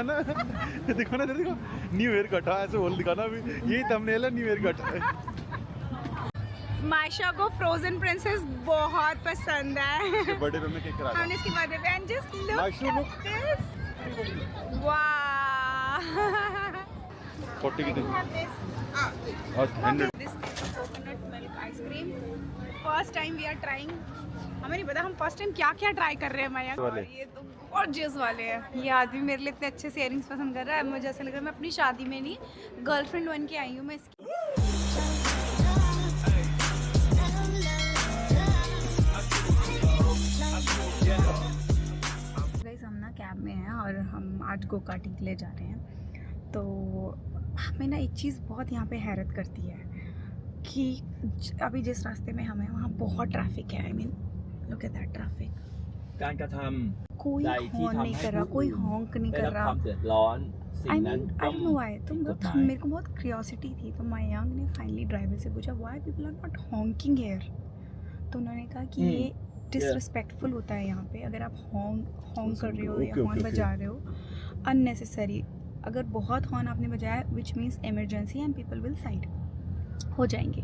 है ना देखो ना देखो न्यू ईयर कट ऐसे बोल दिखाना अभी यही थंबनेल है न्यू ईयर कट। मायशा को फ्रोजन प्रिंसेस बहुत पसंद है। बर्थडे पे मैं केक करा हमने इसकी बर्थडे पे and just Maysha look at this वाह 40 की और 100 this coconut milk ice cream first time we are trying. हमें नहीं पता हम फर्स्ट टाइम क्या क्या ट्राई कर रहे हैं माया। ये तो गॉर्जियस वाले हैं। ये आदमी मेरे लिए इतने अच्छे से इयररिंग्स पसंद कर रहा है मुझे ऐसा लग रहा है मैं अपनी शादी में नहीं गर्लफ्रेंड बन के आई हूँ मैं इसकी। हम ना कैब में हैं और हम आज गो कार्टिंग के लिए जा रहे हैं। तो हमें ना एक चीज़ बहुत यहाँ पे हैरत करती है कि अभी जिस रास्ते में हम हैं वहाँ बहुत ट्रैफिक है। I mean look at that traffic. การกระทำ कोई ใดที่ हॉर्न ทำ नहीं ให้ कर रहा ผู้ कोई อื่น हॉन्क नहीं ได้ कर รับ रहा। ความเดือดร้อนสิ่ง I นั้น mean ต้ I อง don't know why. तो ผิดกฎห मतलब มาย मेरे को बहुत क्यूरियोसिटी थी तो मयंक ने फाइनली ड्राइवर से पूछा why people are not honking here. तो उन्होंने कहा कि ये डिसरिस्पेक्टफुल होता है यहाँ पे अगर आप हॉन्क कर रहे हो या हॉर्न बजा रहे हो अननेसेसरी। अगर बहुत हॉर्न आपने बजाया which means emergency and people will side हो जाएंगे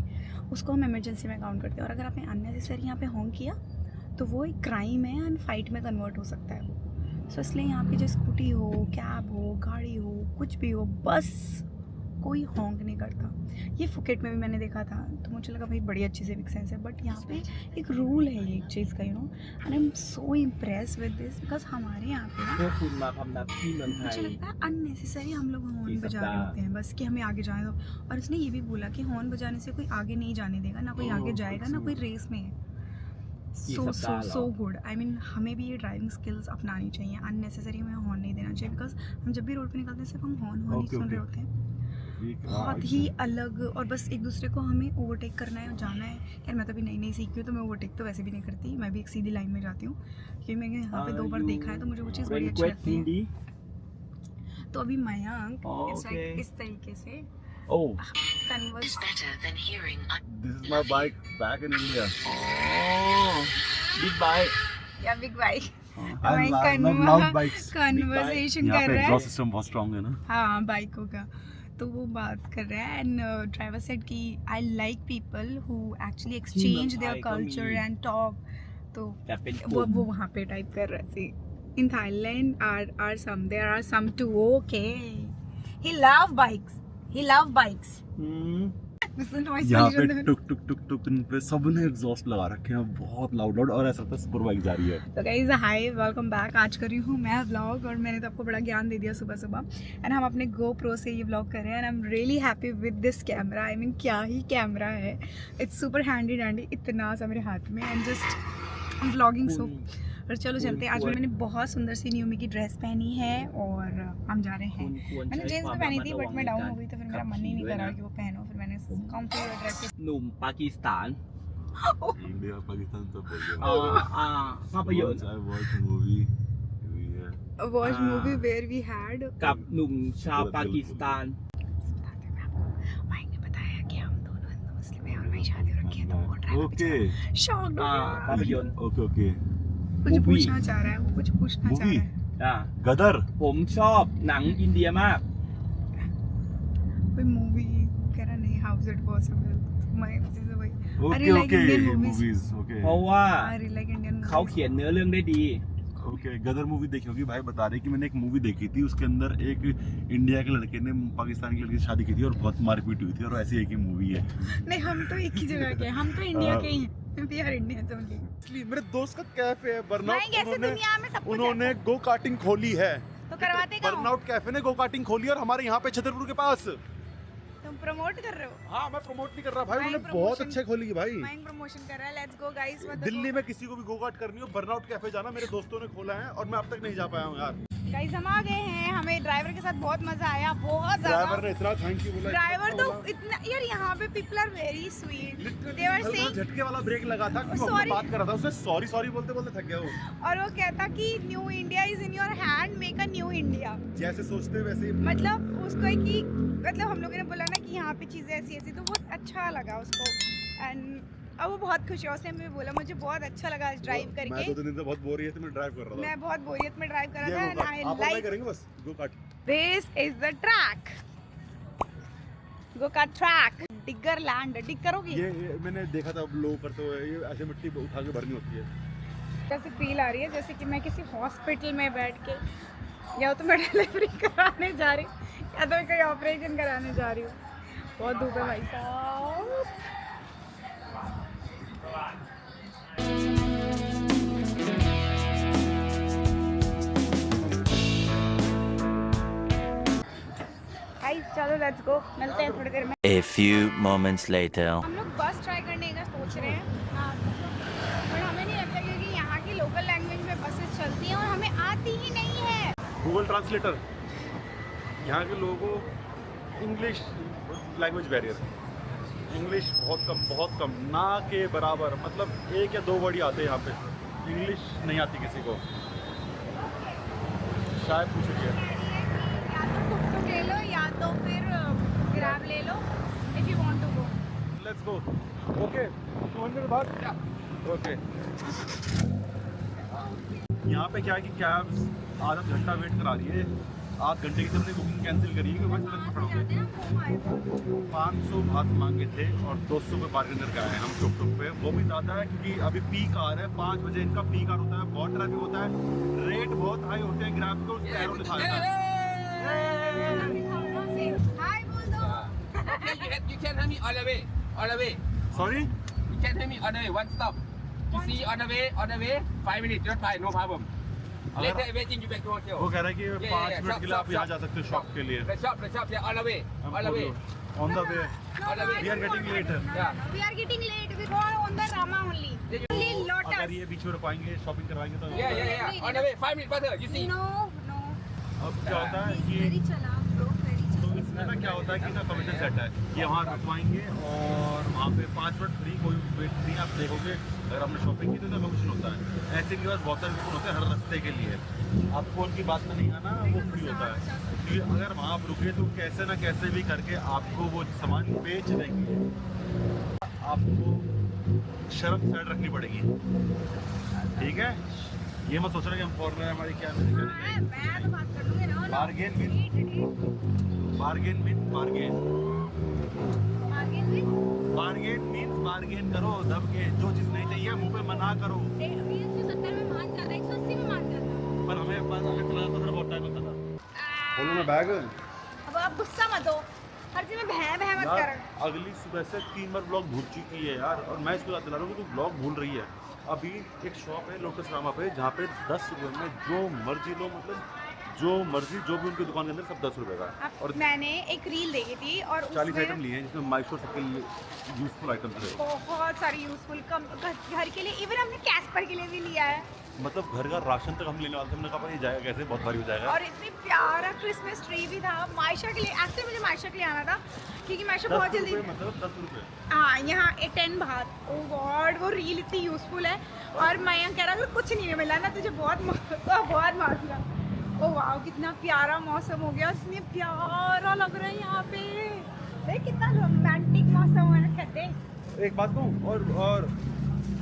उसको हम इमरजेंसी में काउंट करते हैं। और अगर आपने अननेसेसरी यहाँ पे हॉन्क किया तो वो एक क्राइम है एंड फाइट में कन्वर्ट हो सकता है वो। सो इसलिए यहाँ पे जो स्कूटी हो कैब हो गाड़ी हो कुछ भी हो बस कोई हॉन्क नहीं करता। ये फुकेट में भी मैंने देखा था तो मुझे लगा भाई बड़ी अच्छी सिविक सेंस है बट यहाँ पे एक रूल है ये एक चीज़ का you know and I am so impress with this because हमारे यहाँ पे พว ना กคุณมาพำนักที่เมืองไท मुझे ย लगता है अननेसेसरी हम लोग हॉर्न इस बजा रहे सप्ताह। होते हैं बस कि हमें आगे जाने दो। और इसने ये भी बोला कि हॉर्न बजाने से कोई आगे नहीं जाने देगा ना कोई आगे जाएगा ना कोई रेस में है। So good. आई मीन हमें भी ये ड्राइविंग स्किल्स अपनानी चाहिए अननेसेसरी हमें हॉर्न नहीं देना चाहिए बिकॉज हम जब भी रोड पे निकलते हैं सिर्फ हम हॉर्न ही सुन रहे होते हैं बहुत ही अलग। और बस एक दूसरे को हमें ओवरटेक करना है और जाना है। यार मैं तो अभी नई नई सीखी हूँ तो मैं ओवरटेक तो वैसे भी नहीं करती मैं भी एक सीधी लाइन में जाती हूँ क्योंकि मैंने यहाँ पे 2 बार देखा है तो मुझे वो चीज़ बड़ी अच्छी लगती है। तो अभी मयंक इस तरीके से Oh. Converse This is my bike back in India. Oh. Big bike. या big bike I love loud bikes. Conversation यहाँ कर पे रहा है। एग्जॉस्ट सिस्टम बहुत स्ट्रांग है ना। हाँ बाइकों का तो वो बात कर रहा है एंड ड्राइवर सेड कि I like people who actually exchange their culture and talk. तो แต่เป็นก वो ลุ่ม वो वहाँ पे टाइप कर रहा है see in Thailand are some there are some two okay he love bikes यहाँ पे टुक टुक टुक टुक इन पे सबने एग्जॉस्ट लगा रखे हैं बहुत लाउड और ऐसा लगता है सुपर बाइक जा रही है। तो गाइस हाय वेलकम बैक। आज कर रही हूँ मैं व्लॉग और मैंने तो आपको बड़ा ज्ञान दे दिया सुबह सुबह एंड हम अपने GoPro से ये व्लॉग कर रहे हैं and I am really happy with this camera. I mean क्या ही कैमरा है इट्स सुपर हैंडी डैंडी इतना सा मेरे हाथ में एंड जस्ट व्लॉगिंग सो। और चलो चलते हैं। आज मैंने बहुत सुंदर सी न्यूमी की ड्रेस पहनी है और हम जा रहे हैं। मैंने जीन्स में पहनी थी बट मैं डाउन हो गई तो फिर मेरा मन ही नहीं कर रहा कि वो पहनो फिर मैंने कंफर्टेबल ड्रेस หนุ่มปากีสถาน इंडिया पाकिस्तान सब बोल ภาพยนตร์ I watch movie. Watch movie where we had กับหนุ่มชาวปากีสถาน Mike ने बताया कि हम दोनों हिंदू मुस्लिम हैं और मैं शादी हो रखी है तो वो driver okay shock ภาพยนตร์ okay okay कुछ Movie. पूछना चाह रहा है वो कुछ पूछना चाह Movie. रहा है। गदर ผมชอบหนังอินเดียมาก कोई मूवी कह रहा नहीं हाउ इज इट पॉसिबल मैं किसी से वही okay like okay Indian movies. Movies okay เพราะว่า I really like Indian เขาเขียนเนื้อเรื่องได้ดี okay Gadar movie देखी होगी भाई बता रहे कि मैंने एक मूवी देखी थी उसके अंदर एक इंडिया के लड़के ने पाकिस्तान की लड़की से शादी की थी और बहुत मारपीट हुई थी और ऐसी एक ही मूवी है। नहीं हम तो एक ही जगह के हम तो इंडिया के ही हैं वी आर इंडियंस ओनली। इसलिए मेरे दोस्त का कैफे है भाई कैसे दुनिया में सब कुछ उन्होंने गो कार्टिंग खोली है। तो करवाते कहाँ हो? बर्नआउट कैफे ने गो कार्टिंग खोली और हमारे यहाँ पे छतरपुर के पास। तुम प्रमोट कर रहे हो? हाँ मैं प्रमोट नहीं कर रहा भाई मैं उन्होंने promotion- बहुत अच्छे खोली है भाई। माइंड प्रमोशन कर रहा है लेट्स गो गाइस। दिल्ली में किसी को भी गो कार्ट करनी हो बर्नआउट कैफे जाना मेरे दोस्तों ने खोला है और मैं अब तक नहीं जा पाया हूँ यार। गाइस हम आ गए हैं हमें ड्राइवर के साथ बहुत मजा आया बहुत ड्राइवर ज्यादा। ने इतना थैंक यू बोला ड्राइवर इतना तो बोला। इतना यार यहाँ पे people are very sweet they are हल्का सेइंग झटके वाला ब्रेक लगा था क्योंकि Sorry. हमने बात कर रहा था उसने सॉरी सॉरी बोलते बोलते थक गया वो। और वो कहता कि new India is in your hand make a new India. जैसे सोचते वैसे ही मतलब उसको है कि मतलब हम लोगों ने बोला ना कि यहाँ पे चीज़ें ऐसी ऐसी तो बहुत अच्छा लगा उसको एंड अब वो बहुत खुश है, उसने मुझे बोला मुझे बहुत अच्छा लगा आज ड्राइव मैं करके। 2 दिन से बहुत बोरियत में ड्राइव कर रहा था। मैं बहुत बोरियत में ड्राइव कर ये रहा था go-kart। and I आप अप्लाई like करेंगे बस go-kart. this is the track, go-kart track, digger land. Dig करोगी? ये मैंने देखा था लोग करते हुए, ये ऐसे मिट्टी उठा के भरनी होती है। जैसे फील आ रही है जैसे कि मैं किसी हॉस्पिटल में बैठ के या तो मैं डिलीवरी कराने जा रही हूँ या तो मैं कोई ऑपरेशन कराने जा रही हूँ। बहुत धूप है भाई साहब। भाई चलो लेट्स गो, मिलते हैं थोड़ी देर में। A few moments later. हम लोग बस ट्राई करने का सोच रहे हैं, हाँ, पर हमें नहीं लगता क्योंकि यहाँ की लोकल लैंग्वेज में बसेस चलती हैं और हमें आती ही नहीं है। गूगल ट्रांसलेटर, यहाँ के लोगों को इंग्लिश लैंग्वेज बैरियर, इंग्लिश बहुत कम ना के बराबर, मतलब 1 या 2 वर्ड ही आते हैं यहाँ पे, इंग्लिश नहीं आती किसी को। शायद पूछ लीजिए, या तो टुक ले लो या तो फिर ग्रैब ले लो if you want to go. Let's go. Okay 200 बात। ओके यहाँ पे क्या है कि कैब्स आधा घंटा वेट करा रही है, 8 घंटे की हमने बुकिंग कैंसिल करी है क्योंकि सड़क पर खड़े 500 बात मांगे थे और 200 रुपये बार्गेनर का है हम टुक पे। वो भी ज़्यादा है क्योंकि अभी पीक आ रहा है, 5 बजे इनका पीक आर होता है, बहुत ट्रैफिक होता है, रेट बहुत हाई होते हैं। ग्रैब को उसका एरो लिखा रहता है। हाय बोल दो। You can help me on the way. On the way. Sorry You can help me on the way. One stop. You see on the way. 5 minutes. Just fine. No problem. Later waiting you back to hotel. वो कह रहा है कि Yeah, 5 yeah, minute के लिए आप यहाँ जा सकते हो शॉप के लिए। The shop. Yeah, on the way. On the way. On the way, On the way. We are getting late. Yeah. We are getting late. We go on the Rama only. Only अगर Lotus. ये बीच में रुकाएंगे shopping करवाएंगे तो Yeah. On the way. 5 minutes brother. You see. No. अब क्या होता है Very कि चालाक bro, very तो चालाक। इसमें ना क्या होता है कि ना कमीशन सेट है, ये वहाँ रुकवाएंगे और वहाँ पे 5 मिनट फ्री, कोई वेट फ्री। आप देखोगे अगर आपने शॉपिंग की तो इसका कमीशन होता है। ऐसे के बाद बहुत सारे कूपन होते हैं हर रास्ते के लिए, आपको उनकी बात में नहीं आना, वो फ्री होता है। क्योंकि अगर वहाँ आप रुके तो कैसे ना कैसे भी करके आपको वो सामान बेच देंगे, आपको शर्म साइड रखनी पड़ेगी, ठीक है। ये मत सोचना कि हम फॉरनर है, हमारी क्या मैं तो बात कर लूँगी ना। बार्गेन मीन्स बार्गेन करो, दब के जो चीज नहीं चाहिए मुंह पे मना करो। 170 में मान जाता है, 180 में मान जाता है। पर हमें बहुत टाइम लगता था। बोलो ना बैग। अब आप गुस्सा मत हो, हर चीज में भय मत यार कर। अगली सुबह से 3 बार ब्लॉग भूल चुकी है यार, और मैं इसको याद दिला रहा हूँ कि तू ब्लॉग भूल रही है। अभी एक शॉप है लोटस रामा पे जहाँ पे 10 रुपये में जो मर्जी लो, मतलब जो मर्जी जो भी उनकी दुकान के अंदर सब 10 रुपये का। और मैंने एक रील देखी थी और 40 आइटम लिए हैं जिसमें माइक्रो सबके लिए यूजफुल आइटम थे, बहुत सारी यूजफुल कम घर के लिए, इवन हमने कैस्पर के लिए भी लिया है। मतलब घर का राशन तक हम लेने वाले थे। हमने कहा ये जाएगा कैसे, बहुत भारी हो जाएगा। और इतनी प्यारा क्रिसमस ट्री भी था मायशा के लिए। एक्चुअली मुझे मायशा के लिए आना था क्योंकि मायशा बहुत जल्दी, मतलब 10 रुपये। हाँ यहाँ 10 बात। ओ गॉड वो रील इतनी यूजफुल है। और मैं यहाँ कह रहा था कुछ नहीं मिला ना तुझे, बहुत मार। ओ वाह कितना प्यारा मौसम हो गया, इतनी प्यारा लग रहा है यहाँ पे। देख कितना रोमांटिक मौसम है ना कहते। एक बात कहूँ, और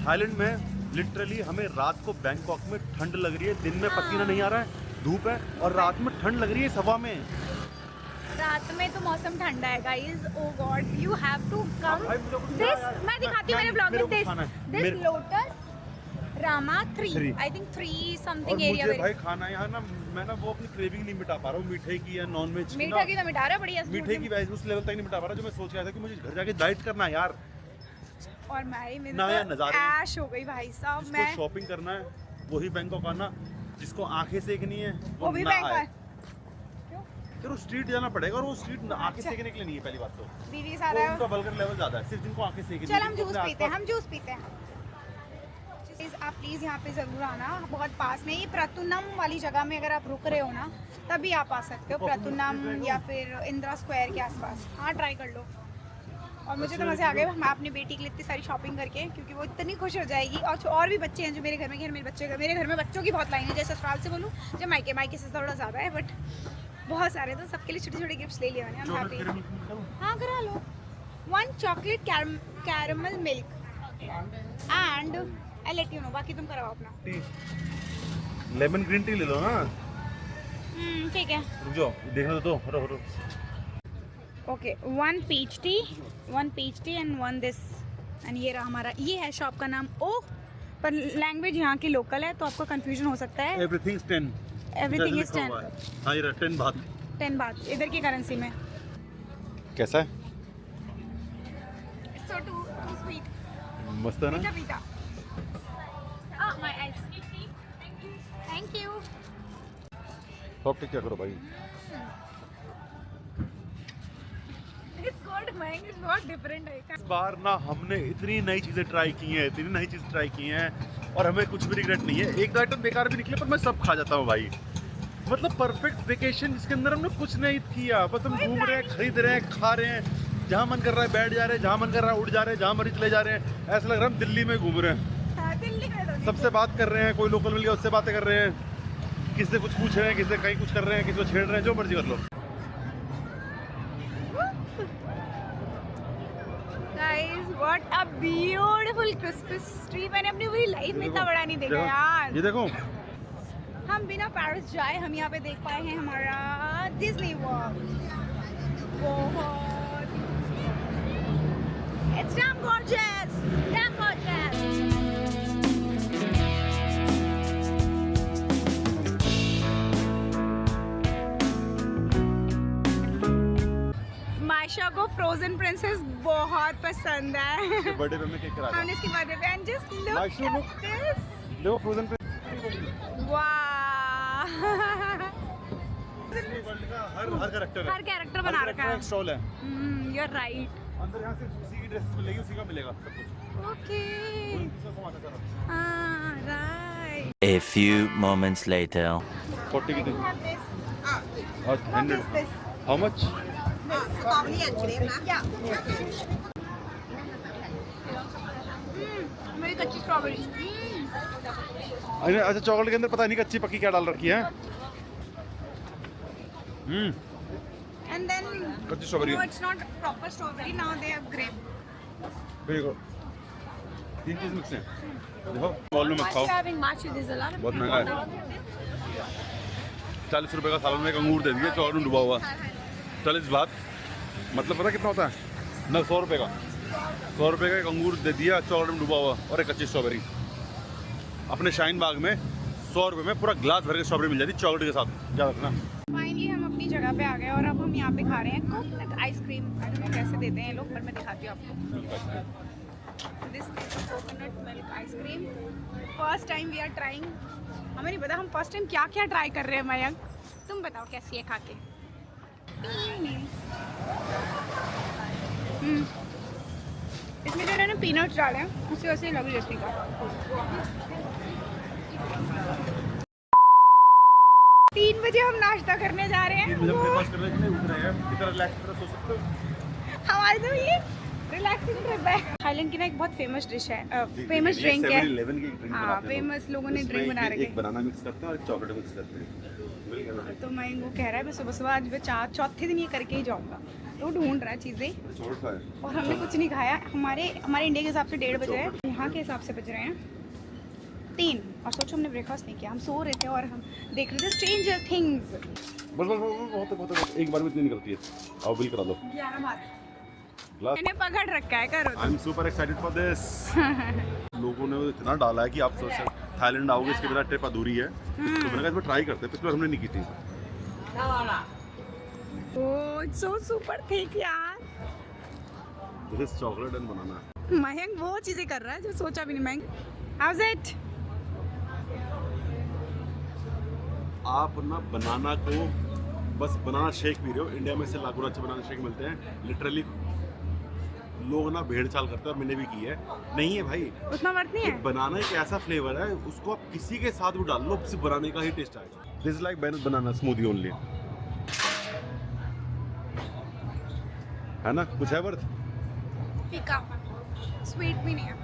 थाईलैंड में लिटरली हमें रात को बैंकॉक में ठंड लग रही है, दिन में पसीना नहीं आ रहा है, धूप है, और रात में ठंड लग रही है हवा में। रात में तो मौसम ठंडा है guys. Oh god you have to come भाई, मुझे कुछ दिस। यार, मैं दिखाती हूँ मेरे ब्लॉग मेरे में को खाना है। दिस मेरे- लोटस रामा 3 3 आई थिंक 3 और समथिंग एरिया मुझे भाई खाना यहाँ ना, मैं ना वो अपनी क्रेविंग नहीं मिटा पा रहा हूँ मीठे की या नॉन वेज की। मीठा की तो मिटा रहा है बढ़िया मीठे की वैसे उस लेवल तक नहीं मिटा पा रहा जो मैं सोच रहा था कि मुझे घर जाके डाइट करना है यार। और मैं नया तो नज़ारे। ऐश हो गई भाई साहब। जिसको मैं शॉपिंग करना है वही बैंकॉक आना, जिसको आंखें सेकनी है वो भी ना बैंक आए। क्यों फिर वो स्ट्रीट जाना पड़ेगा, और वो स्ट्रीट आंखें सेकने के लिए नहीं है। पहली बात तो दीदी वो सारा। उनका बल्गर लेवल ज्यादा है, सिर्फ जिनको आंखें सेकनी चल है, हम जिनको जूस अपने पीते हैं, आसपास- हम जूस पीते हैं। आप प्लीज़ यहाँ पे ज़रूर आना, बहुत पास में ये प्रतुनम वाली जगह में अगर आप रुक रहे हो ना तभी आप आ सकते हो, प्रतुनम या फिर इंदिरा स्क्वायर के आसपास। हाँ ट्राई कर लो। और मुझे तो मज़े आ गए मैं अपनी बेटी के लिए इतनी सारी शॉपिंग करके, क्योंकि वो इतनी खुश हो जाएगी। और भी बच्चे हैं जो मेरे घर में, मेरे घर में बच्चों की बहुत लाइन है। जैसे ससुराल से बोलूँ, जब मायके से थोड़ा ज़्यादा है, बट बहुत सारे, तो सबके लिए छोटे छोटे गिफ्ट्स ले लिया मैंने। चॉकलेट कैरेमल करूं? हाँ करा लो। 1 chocolate caramel milk and I let you know, बाकी तुम करवाओ अपना। लेमन ग्रीन टी ले लो ना। ठीक है। रुक जाओ, देखने दो। रुको। Okay, 1 peach tea and 1 this. And ये रहा हमारा, ये है शॉप का नाम। ओह, पर लैंग्वेज यहाँ की लोकल है तो आपको कंफ्यूजन हो सकता है। एवरीथिंग 10। Everything is 10। हाँ, ये 10 बात। 10 बात इधर की करेंसी में। कैसा है? So too sweet. मस्त है ना? मीठा। My ice. Thank you. Top tick क्या करो भाई? इट्स गुड मैन, इट्स बहुत डिफरेंट है। इस बार ना हमने इतनी नई चीज़ें ट्राई की हैं और हमें कुछ भी रिग्रेट नहीं है। एक दो आइटम बेकार भी निकले पर मैं सब खा जाता हूँ भाई। मतलब परफेक्ट वेकेशन जिसके अंदर हमने कुछ नहीं किया, बस हम घूम रहे हैं, खरीद रहे हैं, खा रहे हैं, जहाँ मन कर रहा है बैठ जा रहे हैं, जहाँ मन कर रहा है उठ जा रहे हैं, जहाँ मर्जी चले जा रहे हैं। ऐसा लग रहा है हम दिल्ली में घूम रहे हैं। दिल्ली में सबसे बात कर रहे हैं, कोई लोकल मिल गया उससे बातें कर रहे हैं, किसी से कुछ पूछ रहे हैं, किसी से कहीं कुछ कर रहे हैं, किसी को छेड़ रहे हैं, जो मर्जी कर लो। Guys what a beautiful Christmas tree. मैंने अपनी पूरी लाइफ में इतना बड़ा नहीं देखा यार। ये देखो, हम बिना पेरिस जाए हम यहाँ पे देख पाए हैं हमारा डिज्नी वर्ल्ड। बहुत it's damn gorgeous, damn gorgeous. Maysha को फ्रोजन प्रिंसेस बहुत पसंद है। बर्थडे पे मैं केक करा हमने इसकी बर्थडे पे and just look Maisha, at look. This. देखो फ्रोजन पे वाह। हर कैरेक्टर है। हर कैरेक्टर बना रखा है। स्टॉल है यू आर राइट। अंदर, यहाँ से उसी की ड्रेस मिलेगी, उसी का मिलेगा सब कुछ। Okay. Right. A few moments later. 40 की थी। Have this. और What 100। is this? How much? Yeah. मेरी कच्ची स्ट्रॉबेरी। अरे अच्छा, चॉकलेट के अंदर पता नहीं कच्ची पक्की क्या डाल रखी है। And then कच्ची strawberry. no, it's not proper strawberry. Now they have grape. देखो, 3 चीज मिक्स है। देखो, बॉल में मत खाओ, having matcha? There's a lot of बहुत महंगा है। 40 रुपए का सालन में एक अंगूर दे दिए, चॉकलेट में डूबा हुआ। 40 बात मतलब पता कितना होता है ना? 100 रुपए का। 100 रुपए का एक अंगूर दे दिया, चॉकलेट में डूबा हुआ, और एक कच्ची स्ट्रॉबेरी। अपने शाइन बाग में 100 रुपए में पूरा ग्लास भर के स्ट्रॉबेरी मिल जाती चॉकलेट के साथ। याद रखना। फाइनली हम अपनी जगह पे आ गए और अब हम यहाँ पे खा रहे हैं coconut ice cream. I don't know कैसे देते हैं लोग, पर मैं दिखाती हूँ आपको। This coconut milk ice cream first time we are trying. हमें नहीं पता हम फर्स्ट टाइम क्या क्या ट्राई कर रहे हैं। मयंक तुम बताओ कैसी है खा के। इसमें जो है ना पीनट्स डाले हैं, उसी वजह से लगी जैसी का। 3 बजे हम नाश्ता करने जा रहे हैं। ब्रेकफास्ट करने के लिए उठ रहे हैं, कितना रिलैक्स करके सो सकते हो। हमारे तो ये रिलैक्सिंग ट्रिप है। थाईलैंड की ना एक बहुत फेमस डिश है, फेमस ड्रिंक है। 7-Eleven की ड्रिंक हाँ, फेमस लोगों ने ड्रिंक बना रखी है। एक बनाना मिक्स करते हैं और एक चॉकलेट मिक्स करते हैं। तो मैं वो कह रहा है मैं सुबह सुबह आज मैं चौथे दिन ये करके ही जाऊँगा। तो वो ढूंढ रहा है चीज़ें छोड़ खाए। और हमने कुछ नहीं खाया। हमारे इंडिया के हिसाब से 1:30 बज रहे हैं, यहाँ के हिसाब से बज रहे हैं 3। और सोचो हमने ब्रेकफास्ट नहीं किया, हम सो रहे थे और हम देख रहे थे स्ट्रेंजर थिंग्स। बस बहुत एक बार में इतनी निकलती है। आओ बिल करा दो। 11 बात ग्लास। मैंने पकड़ रखा है, करो। I am super excited for this. लोगों ने इतना डाला है कि आप सोच सकते थाईलैंड आओगे इसके बिना ट्रिप अधूरी है। तो मैंने कहा इसमें ट्राई करते हैं, पिछली बार हमने नहीं की थी। Oh it's so super thick यार। दिस इज चॉकलेट एंड बनाना। मयंक वो चीज़ें कर रहा है जो सोचा भी नहीं। Mayank how is it? आप ना बनाना को बस बनाना शेक पी रहे हो। इंडिया में से लाखों अच्छे बनाना शेक मिलते हैं। लिटरली लोग ना भेड़ चाल करते हैं, और मैंने भी की है। नहीं है भाई, उतना वर्थ नहीं है। बनाना एक ऐसा फ्लेवर है, उसको आप किसी के साथ भी डाल लो, सिर्फ बनाने का ही टेस्ट आएगा। This is like banana smoothie only, है ना? कुछ है वर्थ? फीका, स्वीट भी नहीं है।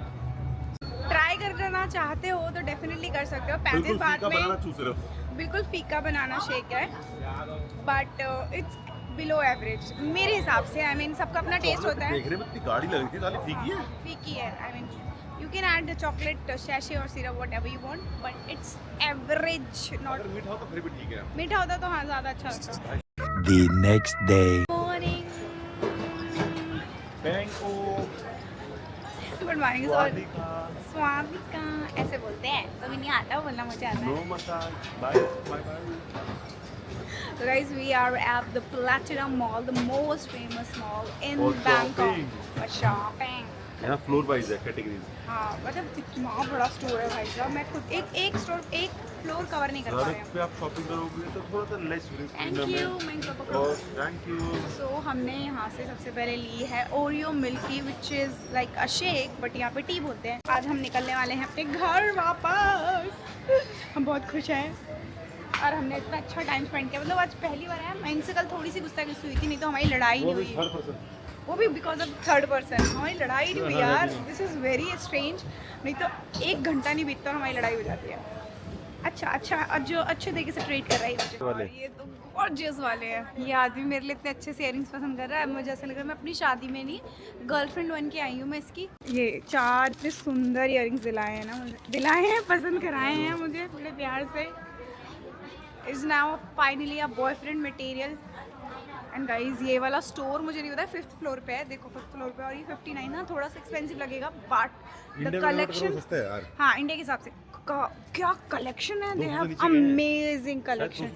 ट्राई करना चाहते हो तो डेफिनेटली कर सकते हो। 35 बात फीका बनाना में चूस रहे हो। बिल्कुल फीका बनाना शेक है, बट इट्स बिलो एवरेज मेरे हिसाब से। आई मीन सबका अपना टेस्ट होता है। देख रहे हैं इतनी गाड़ी लग रही थी, साली फीकी है। फीकी है, I mean You can add the chocolate sachet or syrup, whatever you want, but it's average, not. अगर मीठा हो तो फिर भी ठीक है। मीठा होता तो हाँ ज़्यादा अच्छा लगता। The next day. Morning. Bangkok, Good morning. Swadika, स्वादिका ऐसे बोलते हैं, तो नहीं आता बोलना, मुझे आता no है। massage, bye, bye, bye. So guys, we are at the Platinum Mall, the most famous mall in For Bangkok. shopping. For shopping. यहाँ फ्लोर वाइज है कैटेगरीज। हाँ मतलब इतना बड़ा स्टोर है भाई साहब, मैं खुद एक स्टोर एक फ्लोर कवर नहीं कर पा रही सड़क हूँ। पे आप शॉपिंग करोगे तो थोड़ा सा लेस थैंक यू, मैं इनको पकड़ूँ। Thank you. सो हमने यहाँ से सबसे पहले ली है Oreo milky, which is like a shake, but यहाँ पे टी बोलते हैं। आज हम निकलने वाले हैं अपने घर वापस। हम बहुत खुश हैं और हमने इतना अच्छा टाइम स्पेंड किया, मतलब आज पहली बार है। मैं इनसे कल थोड़ी सी गुस्ताखी हुई थी, नहीं तो हमारी लड़ाई नहीं हुई। वो भी बिकॉज ऑफ थर्ड पर्सन हमारी लड़ाई नहीं हुई यार। दिस इज़ वेरी स्ट्रेंज, नहीं तो 1 घंटा नहीं बीतता और हमारी लड़ाई हो जाती है। अच्छा और जो अच्छे तरीके से ट्रीट कर रहा है मुझे। वाले। और ये तो गॉर्जियस वाले हैं। ये आदमी मेरे लिए इतने अच्छे से इयरिंग्स पसंद कर रहा है, मुझे ऐसा लग रहा है मैं अपनी शादी में नहीं गर्लफ्रेंड बन के आई हूँ मैं इसकी। ये 4 इतने सुंदर इयरिंग्स दिलाए हैं ना मुझे, दिलाए हैं, पसंद कराए हैं मुझे बड़े प्यार से। Is now finally a boyfriend material. And guys ये वाला स्टोर मुझे नहीं पता 5th फ्लोर पे है, देखो 5th फ्लोर पे। और ये 59 ना थोड़ा सा एक्सपेंसिव लगेगा, बट द कलेक्शन सस्ता है यार। हाँ इंडिया के हिसाब से क्या कलेक्शन है, दे हैव नीचे गए हैं। Amazing collection.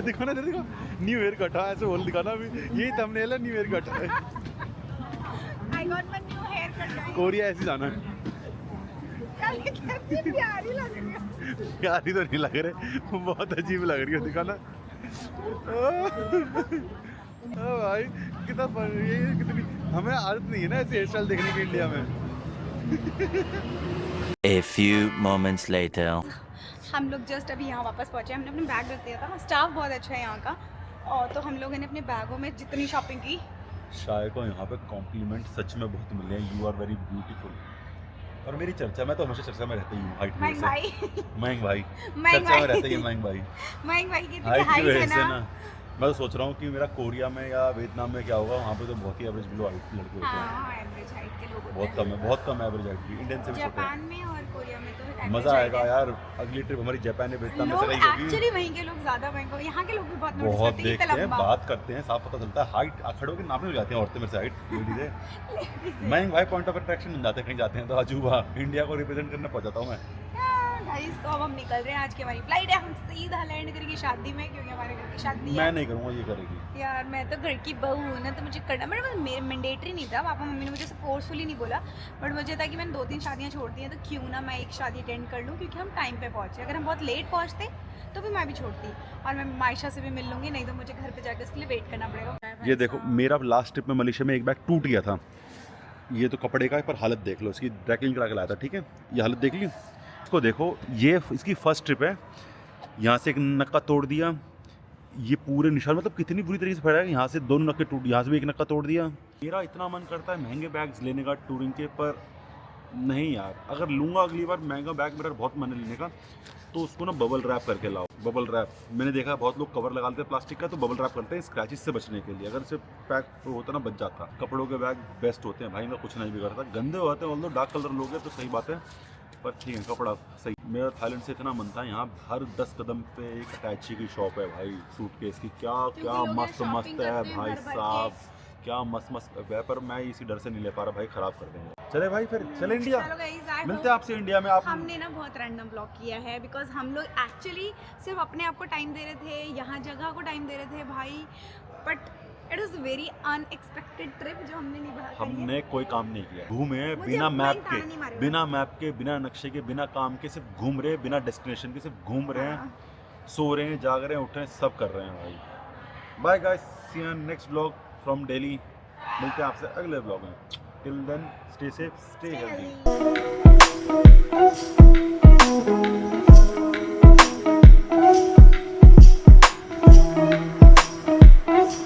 दिखाना न्यू ईयर कट। हाँ ऐसे बोल दिखाना अभी, यही थंबनेल है, new year cut. I got my new hair cut. Korea ऐसे जाना है। कितनी प्यारी लग रही है। प्यारी तो नहीं लग रहे, बहुत अजीब लग रही है। दिखाना ओ भाई कितना ये कितनी, हमें आदत नहीं है ना ऐसे हेयर स्टाइल देखने की इंडिया में। A few moments later. हम लोग जस्ट अभी यहाँ वापस पहुँचे। हमने अपने बैग रख दिया था, स्टाफ बहुत अच्छा है यहाँ का, और तो हम लोगों ने अपने बैगों में जितनी शॉपिंग की। शाय को यहाँ पे कॉम्प्लीमेंट सच में बहुत मिले हैं। You are very beautiful. और मेरी चर्चा, मैं तो हमेशा चर्चा में रहता ही हूँ हाइट की मयंक वजह भाई से। मयंक भाई मयंक चर्चा में रहता भाई ही है मयंक भाई। मयंक भाई की हाइट की हाइट वजह है से ना। ना मैं तो सोच रहा हूँ कि मेरा कोरिया में या वियतनाम में क्या होगा, वहाँ पे तो बहुत ही एवरेज बिलो हाइट लड़के होते हैं। हाँ एवरेज हाइट के लोग होते बहुत हैं। कम है, बहुत कम एवरेज हाइट की, इंडियन से भी छोटे जापान हैं। में और कोरिया में तो average मज़ा height आएगा है। यार। अगली ट्रिप हमारी जापान या वियतनाम में से लोग रही होगी। एक्चुअली वहीं के लोग ज़्यादा महंगे, यहाँ के लोग भी बहुत नोटिस बहुत करते हैं देखते कि हैं, लंबा। बात करते हैं, साफ पता चलता है। हाइट खड़ो के नापने हो जाती हैं औरतें मेरे से, हाइट लेडीज़। मयंक भाई पॉइंट ऑफ अट्रैक्शन बन जाते हैं, कहीं जाते हैं तो अजूबा इंडिया को रिप्रेजेंट करने पहुंच जाता हूँ मैं। गाइस तो अब हम निकल रहे हैं, आज की हमारी फ्लाइट है। हम सीधा लैंड करेंगे शादी में, क्योंकि हमारे घर की शादी है। मैं नहीं करूँगा, ये करेगी। यार मैं तो घर की बहू हूँ ना, तो मुझे करना, मेरे मैंडेटरी नहीं था। पापा मम्मी ने मुझे फोर्सफुली नहीं बोला, बट मुझे था कि मैंने 2-3 शादियाँ छोड़ दी हैं, तो क्यों ना मैं एक शादी अटेंड कर लूँ, क्योंकि हम टाइम पे पहुँचे। अगर हम बहुत लेट पहुँचते तो भी मैं भी छोड़ती, और मैं मायशा से भी मिल लूँगी, नहीं तो मुझे घर पे जाकर उसके लिए वेट करना पड़ेगा। ये देखो, मेरा लास्ट ट्रिप में मलेशिया में एक बैग टूट गया था। ये तो कपड़े का है, पर हालत देख लो इसकी, ड्राई क्लीन करा के लाया था, ठीक है। ये हालत देख ली, इसको देखो। ये इसकी फर्स्ट ट्रिप है। यहाँ से एक नक्का तोड़ दिया, ये पूरे निशान, मतलब कितनी बुरी तरीके से फैला है। यहाँ से 2 नक्के टूट, यहाँ से भी एक नक्का तोड़ दिया। मेरा इतना मन करता है महंगे बैग्स लेने का टूरिंग के, पर नहीं यार, अगर लूँगा अगली बार महंगा बैग, मेरा बहुत मन है लेने का, तो उसको ना बबल रैप करके लाओ। बबल रैप मैंने देखा है, बहुत लोग कवर लगा लेते हैं प्लास्टिक का, तो बबल रैप करते हैं स्क्रैचेस से बचने के लिए। अगर इसे पैक होता ना, बच जाता। कपड़ों के बैग बेस्ट होते हैं भाई, इनका कुछ नहीं बिगड़ता। गंदे होते हैं, डार्क कलर लोगे तो सही बात है, पर ठीक है कपड़ा सही। मेरा थाईलैंड से इतना मन था, यहाँ हर 10 कदम पे एक अटैची की शॉप है भाई, सूटकेस की। क्या मस्त मस्त है भाई साहब, क्या मस्त है। पर मैं इसी डर से नहीं ले पा रहा भाई, ख़राब कर देंगे। चले भाई फिर चले इंडिया, चलो guys, I मिलते hope हैं आपसे इंडिया में। आप हमने ना बहुत रैंडम ब्लॉग किया है, बिकॉज हम लोग एक्चुअली सिर्फ अपने आप को टाइम दे रहे थे, यहाँ जगह को टाइम दे रहे थे भाई, but it was very unexpected trip जो हमने निभा करी है। हमने कोई काम नहीं किया, घूमे मुझे बिना अपना मैप ही ताना नहीं मारेगा। के, बिना नक्शे के, बिना काम के, सिर्फ घूम रहे, बिना डेस्टिनेशन के, सिर्फ घूम रहे हैं, हाँ। सो रहे हैं, जाग रहे हैं, उठ रहे हैं, सब कर रहे हैं भाई। Bye guys, see you next vlog from Delhi. मिलते हैं आपसे अगले व्लॉग में। Till then stay safe, stay healthy. Stay healthy.